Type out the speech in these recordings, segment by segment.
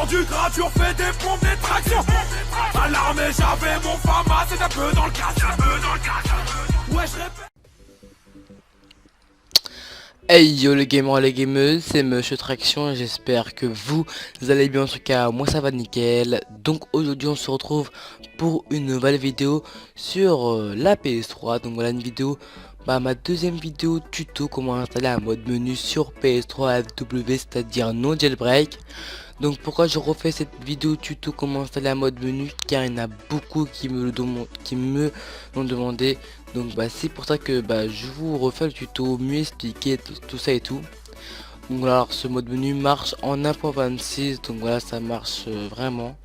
sur du gratuit, on fait des pompes, des tractions. À l'armée, j'avais mon fama, c'est un peu dans le cas, ouais, je répète. Hey yo les gamers et les gameuses, c'est Monsieur Traction et j'espère que vous allez bien. En tout cas moi ça va nickel. Donc aujourd'hui on se retrouve pour une nouvelle vidéo sur la PS3. Donc voilà une vidéo, ma deuxième vidéo tuto comment installer un mode menu sur PS3 FW, c'est à dire non jailbreak. Donc pourquoi je refais cette vidéo tuto comment installer un mode menu, car il y en a beaucoup qui me l'ont demandé. Donc c'est pour ça que je vous refais le tuto, mieux expliquer tout ça et tout. Donc voilà, alors, ce mode menu marche en 1.26, donc voilà ça marche vraiment.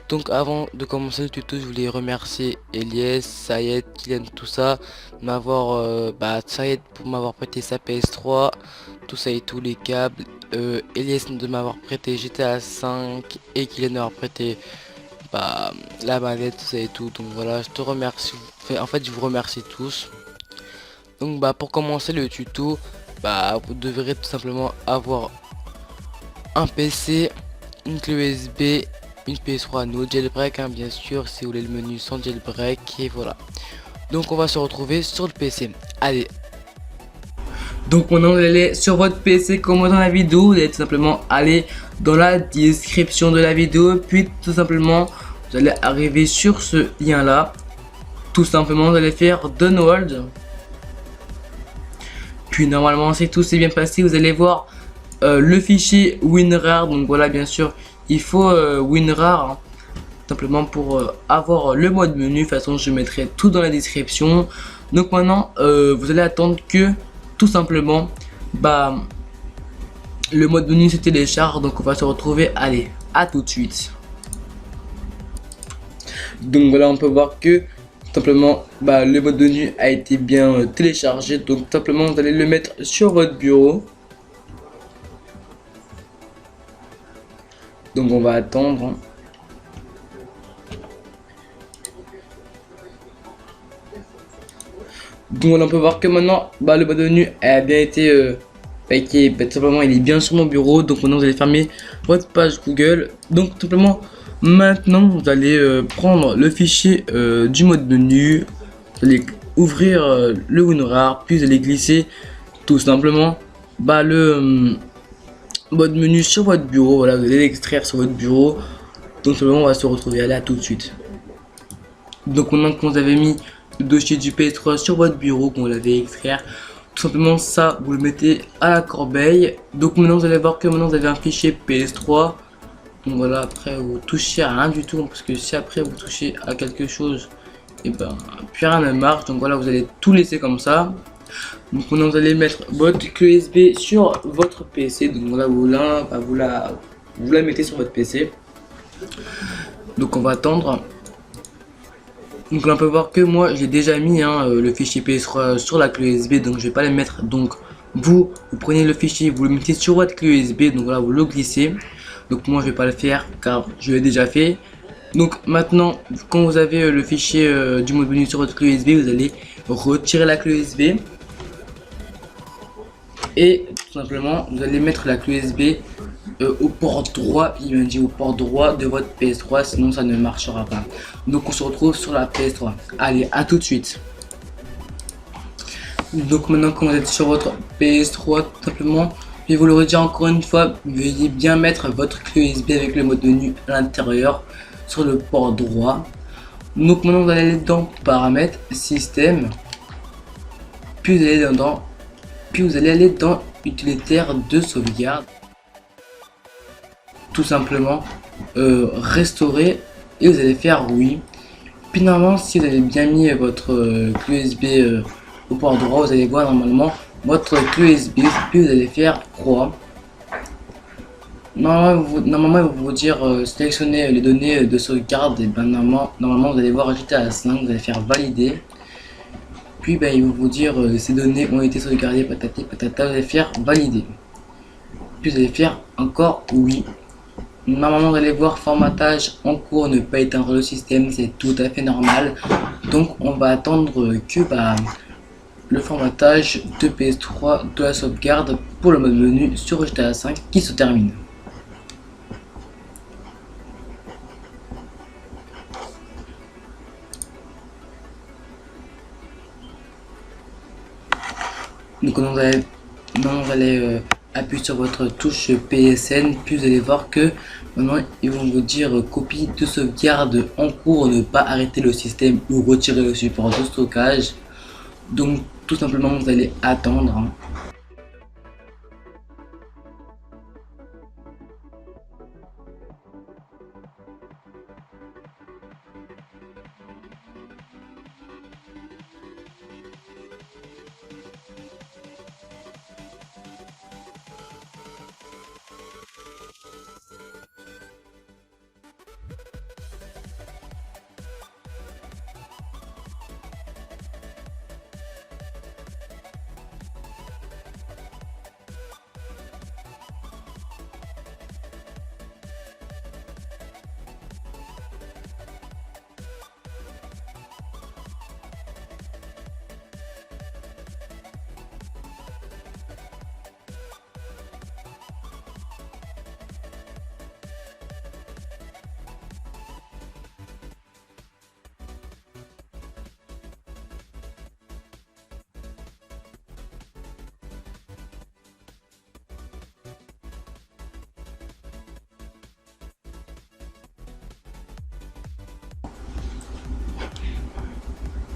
Donc avant de commencer le tuto, je voulais remercier Elias, Sayed, Kylian, tout ça, m'avoir Sayed pour m'avoir prêté sa PS3, tout ça et tout, les câbles, Elias de m'avoir prêté GTA 5 et Kylian d'avoir prêté la manette, tout ça et tout. Donc voilà, je te remercie, en fait je vous remercie tous. Donc pour commencer le tuto, vous devrez tout simplement avoir un PC, une clé USB, une PS3 no jailbreak bien sûr, si vous voulez le menu sans jailbreak, et voilà. Donc on va se retrouver sur le PC. Allez. Donc maintenant vous allez sur votre PC comme dans la vidéo, vous allez tout simplement aller dans la description de la vidéo, puis tout simplement vous allez arriver sur ce lien là. Tout simplement vous allez faire download. Puis normalement si tout s'est bien passé, vous allez voir le fichier WinRAR. Donc voilà, bien sûr il faut WinRAR simplement pour avoir le mode menu. De toute façon je mettrai tout dans la description. Donc maintenant vous allez attendre que tout simplement le mode menu se télécharge. Donc on va se retrouver, allez, à tout de suite. Donc voilà, on peut voir que simplement le mode menu a été bien téléchargé. Donc simplement vous allez le mettre sur votre bureau. Donc on va attendre. Donc on peut voir que maintenant le mode menu a bien été tout simplement il est bien sur mon bureau. Donc maintenant vous allez fermer votre page Google. Donc tout simplement maintenant vous allez prendre le fichier du mode menu, vous allez ouvrir le WinRAR, puis vous allez glisser tout simplement le mode menu sur votre bureau. Voilà, vous allez l'extraire sur votre bureau. Donc simplement on va se retrouver, allez, à tout de suite. Donc maintenant que vous avez mis le dossier du PS3 sur votre bureau, qu'on l'avait extraire, tout simplement ça vous le mettez à la corbeille. Donc maintenant vous allez voir que maintenant vous avez un fichier PS3. Donc voilà, après vous touchez à rien du tout, parce que si après vous touchez à quelque chose, et plus rien ne marche. Donc voilà, vous allez tout laisser comme ça. Donc maintenant vous allez mettre votre clé USB sur votre PC. Donc voilà, vous la mettez sur votre PC. Donc on va attendre. Donc là on peut voir que moi j'ai déjà mis le fichier PS3 sur la clé USB, donc je vais pas le mettre. Donc vous prenez le fichier, vous le mettez sur votre clé USB, donc voilà, vous le glissez. Donc moi je vais pas le faire car je l'ai déjà fait. Donc maintenant quand vous avez le fichier du mode menu sur votre clé USB, vous allez retirer la clé USB et tout simplement vous allez mettre la clé USB au port droit. Il me dit au port droit de votre PS3, sinon ça ne marchera pas. Donc on se retrouve sur la PS3. Allez, à tout de suite. Donc maintenant quand vous êtes sur votre PS3, tout simplement, je vais vous le redire encore une fois, veuillez bien mettre votre clé USB avec le mode menu à l'intérieur sur le port droit. Donc maintenant vous allez aller dans paramètres, système, puis vous allez aller dans utilitaire de sauvegarde. Tout simplement restaurer et vous allez faire oui. Puis normalement si vous avez bien mis votre clé USB au port droit, vous allez voir normalement votre clé USB, puis vous allez faire croix. Normalement il va vous dire sélectionner les données de sauvegarde, et normalement vous allez voir GTA 5, vous allez faire valider. Puis il va vous dire ces données ont été sauvegardées, patati patata, vous allez faire valider. Puis vous allez faire encore oui. Normalement vous allez voir formatage en cours, ne pas éteindre le système, c'est tout à fait normal. Donc on va attendre que le formatage de PS3 de la sauvegarde pour le mode menu sur GTA 5 qui se termine. maintenant vous allez appuyer sur votre touche PSN, puis vous allez voir que maintenant ils vont vous dire copie de sauvegarde en cours, ne pas arrêter le système ou retirer le support de stockage. Donc tout simplement vous allez attendre, hein.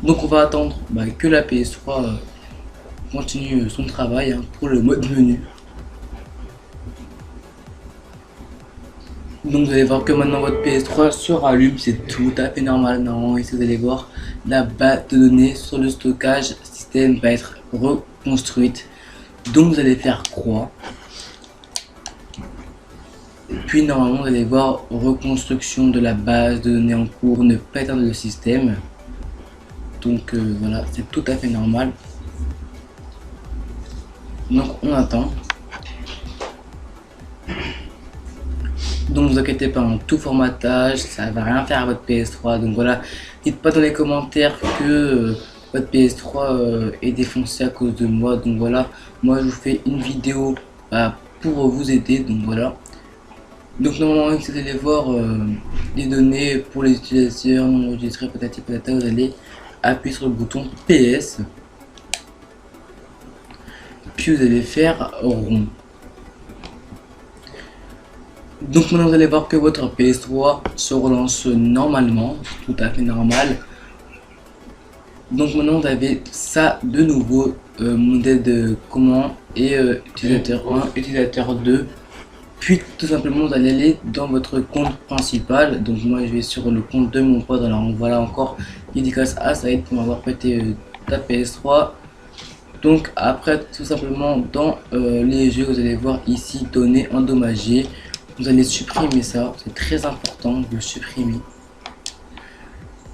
Donc on va attendre que la PS3 continue son travail, hein, pour le mode menu. Donc vous allez voir que maintenant votre PS3 se rallume, c'est tout à fait normal. Non, ici vous allez voir la base de données sur le stockage système va être reconstruite. Donc vous allez faire croix. Puis normalement vous allez voir reconstruction de la base de données en cours, ne pas éteindre le système. Donc voilà, c'est tout à fait normal. Donc on attend. Donc ne vous inquiétez pas, en tout formatage, ça va rien faire à votre PS3. Donc voilà, dites pas dans les commentaires que votre PS3 est défoncé à cause de moi. Donc voilà, moi je vous fais une vidéo pour vous aider. Donc voilà. Donc normalement vous allez voir les données pour les utilisateurs non enregistrés, patati patata, vous allez appuyer sur le bouton PS, puis vous allez faire rond. Donc maintenant vous allez voir que votre PS3 se relance normalement, tout à fait normal. Donc maintenant vous avez ça de nouveau, modèle de commande et utilisateur 1, utilisateur 2. Puis tout simplement vous allez aller dans votre compte principal. Donc moi je vais sur le compte de mon pote. Alors voilà encore dédicace à Saïd pour m'avoir prêté ta PS3. Donc après tout simplement dans les jeux vous allez voir ici données endommagées. Vous allez supprimer ça, c'est très important de le supprimer.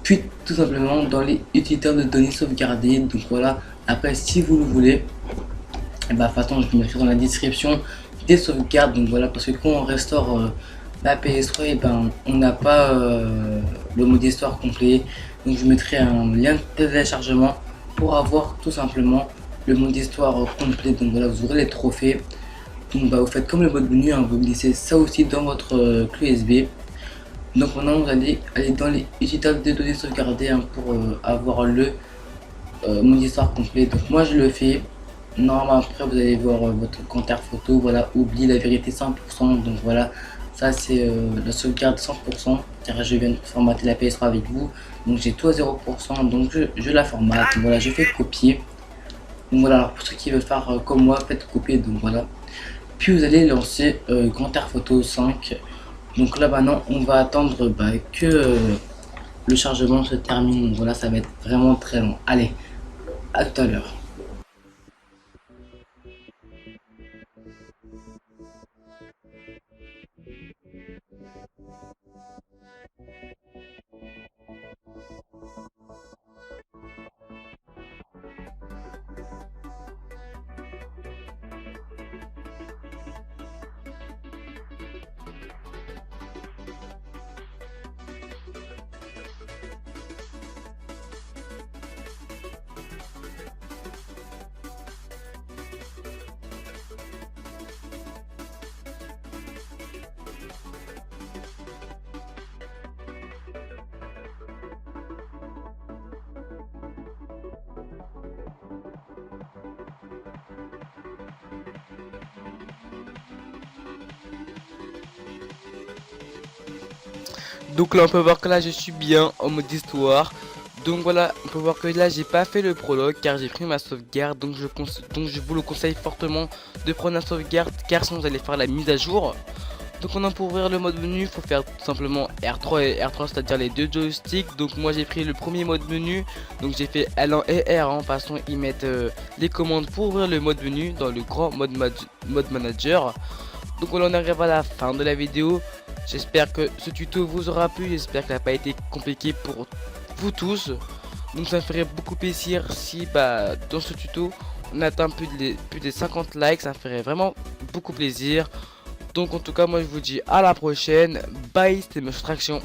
Puis tout simplement dans les utilitaires de données sauvegardées. Donc voilà, après si vous le voulez, de toute façon je vous mettrai dans la description des sauvegardes. Donc voilà, parce que quand on restaure la PS3, on n'a pas le mode histoire complet. Donc je mettrai un lien de téléchargement pour avoir tout simplement le mode histoire complet. Donc voilà, vous aurez les trophées. Donc vous faites comme le mode menu, hein, vous glissez ça aussi dans votre clé USB. Donc maintenant vous allez aller dans les utilitaires de données sauvegardées, hein, pour avoir le mode histoire complet. Donc moi je le fais. Normalement après vous allez voir votre compteur photo, voilà, oublie la vérité 100%. Donc voilà, ça c'est la sauvegarde 100%, car je viens de formater la PS3 avec vous. Donc j'ai tout à 0%, donc je la formate. Donc, voilà, je fais copier. Donc voilà, alors pour ceux qui veulent faire comme moi, faites copier. Donc voilà, puis vous allez lancer Grand Air Photo 5. Donc là maintenant on va attendre que le chargement se termine. Donc voilà, ça va être vraiment très long. Allez, à tout à l'heure. Donc là on peut voir que là je suis bien en mode histoire. Donc voilà, on peut voir que là j'ai pas fait le prologue car j'ai pris ma sauvegarde. Donc je vous le conseille fortement de prendre la sauvegarde car sinon vous allez faire la mise à jour. Donc on a pour ouvrir le mode menu, il faut faire tout simplement R3 et R3, c'est-à-dire les deux joysticks. Donc moi j'ai pris le premier mode menu, donc j'ai fait L1 et R1, façon ils mettent les commandes pour ouvrir le mode menu dans le grand mode manager. Donc voilà, on arrive à la fin de la vidéo. J'espère que ce tuto vous aura plu, j'espère qu'il n'a pas été compliqué pour vous tous. Donc ça me ferait beaucoup plaisir si dans ce tuto on atteint plus de 50 likes, ça me ferait vraiment beaucoup plaisir. Donc en tout cas moi je vous dis à la prochaine, bye, c'était Soustraction.